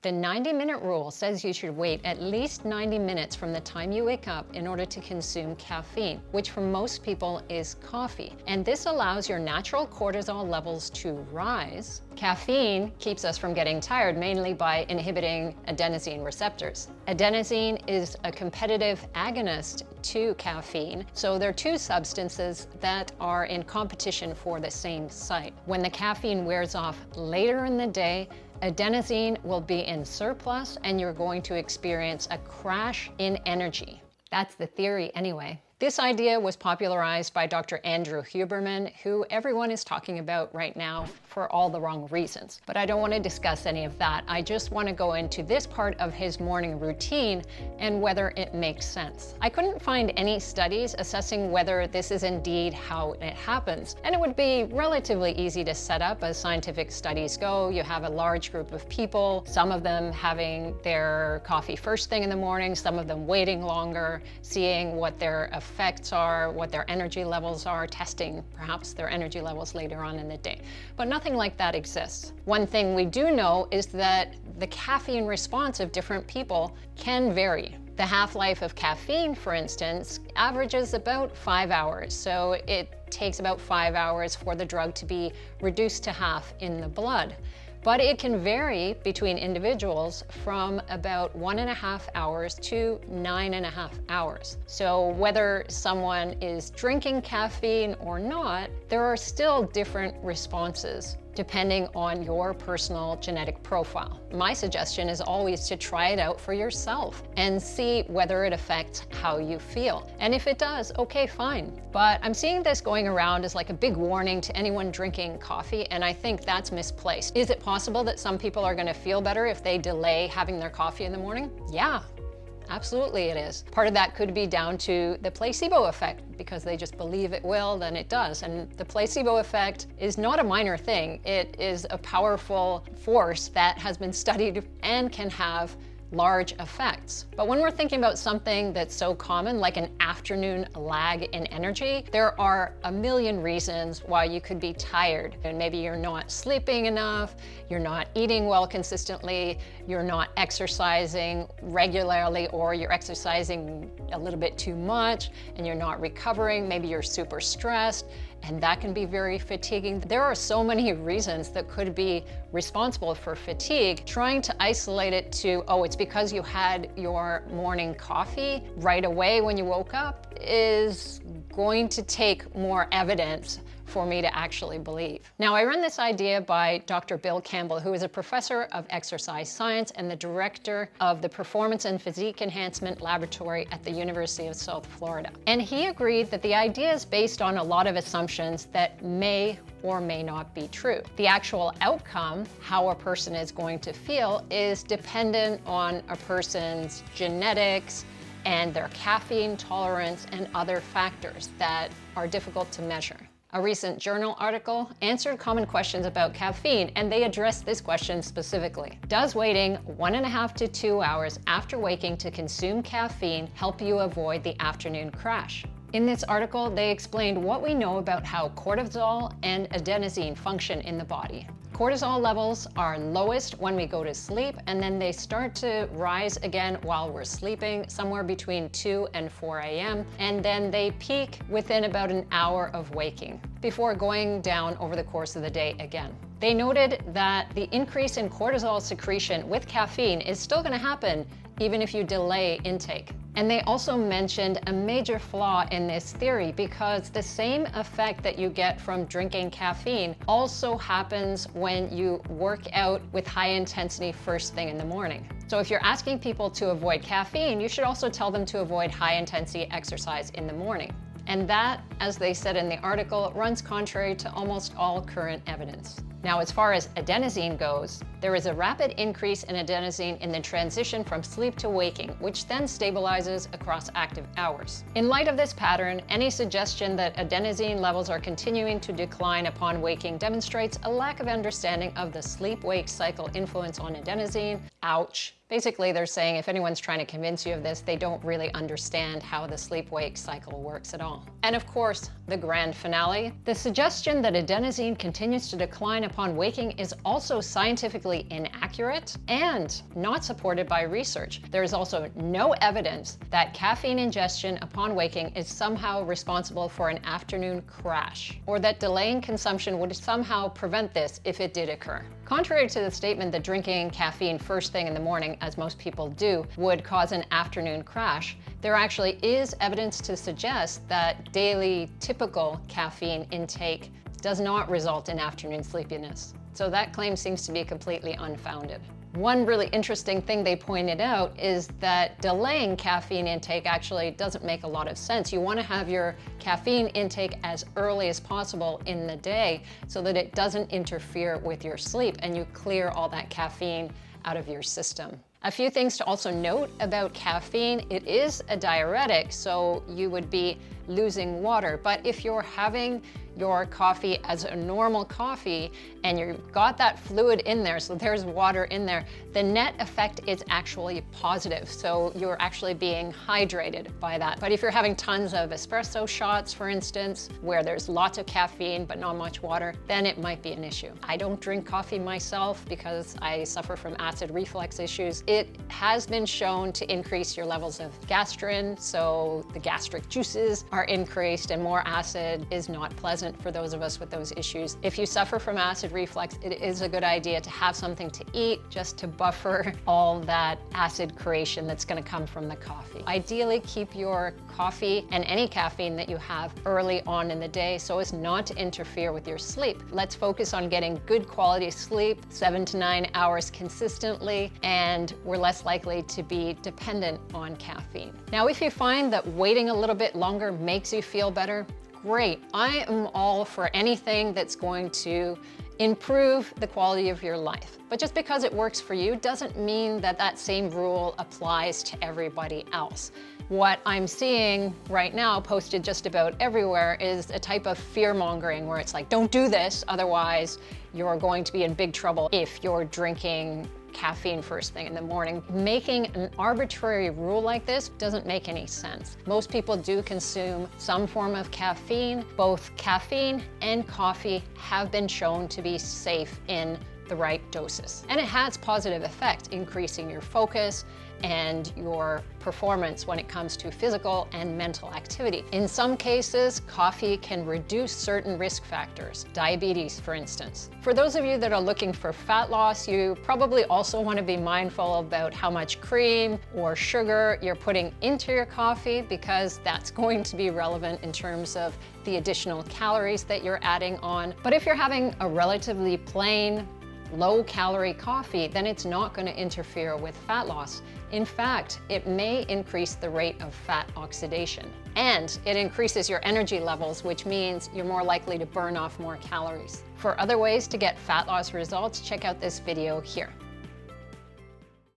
The 90-minute rule says you should wait at least 90 minutes from the time you wake up in order to consume caffeine, which for most people is coffee. And this allows your natural cortisol levels to rise. Caffeine keeps us from getting tired, mainly by inhibiting adenosine receptors. Adenosine is a competitive agonist to caffeine, so they're two substances that are in competition for the same site. When the caffeine wears off later in the day, adenosine will be in surplus and you're going to experience a crash in energy. That's the theory anyway. This idea was popularized by Dr. Andrew Huberman, who everyone is talking about right now for all the wrong reasons. But I don't want to discuss any of that. I just want to go into this part of his morning routine and whether it makes sense. I couldn't find any studies assessing whether this is indeed how it happens. And it would be relatively easy to set up as scientific studies go. You have a large group of people, some of them having their coffee first thing in the morning, some of them waiting longer, seeing what their effects are, what their energy levels are, testing perhaps their energy levels later on in the day. But nothing like that exists. One thing we do know is that the caffeine response of different people can vary. The half-life of caffeine, for instance, averages about 5 hours. So it takes about 5 hours for the drug to be reduced to half in the blood. But it can vary between individuals from about 1.5 hours to 9.5 hours. So whether someone is drinking caffeine or not, there are still different responses depending on your personal genetic profile. My suggestion is always to try it out for yourself and see whether it affects how you feel. And if it does, okay, fine. But I'm seeing this going around as like a big warning to anyone drinking coffee, and I think that's misplaced. Is it possible that some people are gonna feel better if they delay having their coffee in the morning? Yeah. Absolutely it is. Part of that could be down to the placebo effect, because they just believe it will, then it does. And the placebo effect is not a minor thing. It is a powerful force that has been studied and can have large effects. But when we're thinking about something that's so common, like an afternoon lag in energy, there are a million reasons why you could be tired. And maybe you're not sleeping enough, you're not eating well consistently, you're not exercising regularly, or you're exercising a little bit too much and you're not recovering. Maybe you're super stressed, and that can be very fatiguing. There are so many reasons that could be responsible for fatigue. Trying to isolate it to, oh, it's because you had your morning coffee right away when you woke up, is going to take more evidence for me to actually believe. Now, I run this idea by Dr. Bill Campbell, who is a professor of exercise science and the director of the Performance and Physique Enhancement Laboratory at the University of South Florida. And he agreed that the idea is based on a lot of assumptions that may or may not be true. The actual outcome, how a person is going to feel, is dependent on a person's genetics and their caffeine tolerance and other factors that are difficult to measure. A recent journal article answered common questions about caffeine, and they addressed this question specifically. Does waiting 1.5 to 2 hours after waking to consume caffeine help you avoid the afternoon crash? In this article, they explained what we know about how cortisol and adenosine function in the body. Cortisol levels are lowest when we go to sleep, and then they start to rise again while we're sleeping, somewhere between 2 and 4 a.m., and then they peak within about an hour of waking, before going down over the course of the day again. They noted that the increase in cortisol secretion with caffeine is still going to happen even if you delay intake. And they also mentioned a major flaw in this theory, because the same effect that you get from drinking caffeine also happens when you work out with high intensity first thing in the morning. So if you're asking people to avoid caffeine, you should also tell them to avoid high intensity exercise in the morning. And that, as they said in the article, runs contrary to almost all current evidence. Now, as far as adenosine goes, there is a rapid increase in adenosine in the transition from sleep to waking, which then stabilizes across active hours. In light of this pattern, any suggestion that adenosine levels are continuing to decline upon waking demonstrates a lack of understanding of the sleep-wake cycle influence on adenosine. Ouch. Basically, they're saying if anyone's trying to convince you of this, they don't really understand how the sleep-wake cycle works at all. And of course, the grand finale, the suggestion that adenosine continues to decline upon waking is also scientifically inaccurate and not supported by research. There is also no evidence that caffeine ingestion upon waking is somehow responsible for an afternoon crash, or that delaying consumption would somehow prevent this if it did occur. Contrary to the statement that drinking caffeine first thing in the morning, as most people do, would cause an afternoon crash, there actually is evidence to suggest that daily typical caffeine intake does not result in afternoon sleepiness. So that claim seems to be completely unfounded. One really interesting thing they pointed out is that delaying caffeine intake actually doesn't make a lot of sense. You want to have your caffeine intake as early as possible in the day so that it doesn't interfere with your sleep and you clear all that caffeine out of your system. A few things to also note about caffeine: it is a diuretic, so you would be losing water. But if you're having your coffee as a normal coffee and you've got that fluid in there, so there's water in there, the net effect is actually positive. So you're actually being hydrated by that. But if you're having tons of espresso shots, for instance, where there's lots of caffeine but not much water, then it might be an issue. I don't drink coffee myself because I suffer from acid reflux issues. It has been shown to increase your levels of gastrin, so the gastric juices are increased and more acid is not pleasant for those of us with those issues. If you suffer from acid reflux, it is a good idea to have something to eat just to buffer all that acid creation that's going to come from the coffee. Ideally, keep your coffee and any caffeine that you have early on in the day so as not to interfere with your sleep. Let's focus on getting good quality sleep, 7 to 9 hours consistently, and we're less likely to be dependent on caffeine. Now, if you find that waiting a little bit longer makes you feel better, great. I am all for anything that's going to improve the quality of your life. But just because it works for you doesn't mean that that same rule applies to everybody else. What I'm seeing right now posted just about everywhere is a type of fear-mongering where it's like, don't do this, otherwise you're going to be in big trouble if you're drinking caffeine first thing in the morning. Making an arbitrary rule like this doesn't make any sense. Most people do consume some form of caffeine. Both caffeine and coffee have been shown to be safe in the right doses. And it has positive effect, increasing your focus and your performance when it comes to physical and mental activity. In some cases, coffee can reduce certain risk factors, diabetes, for instance. For those of you that are looking for fat loss, you probably also want to be mindful about how much cream or sugar you're putting into your coffee, because that's going to be relevant in terms of the additional calories that you're adding on. But if you're having a relatively plain, low-calorie coffee, then it's not going to interfere with fat loss. In fact, it may increase the rate of fat oxidation, and it increases your energy levels, which means you're more likely to burn off more calories. For other ways to get fat loss results, check out this video here.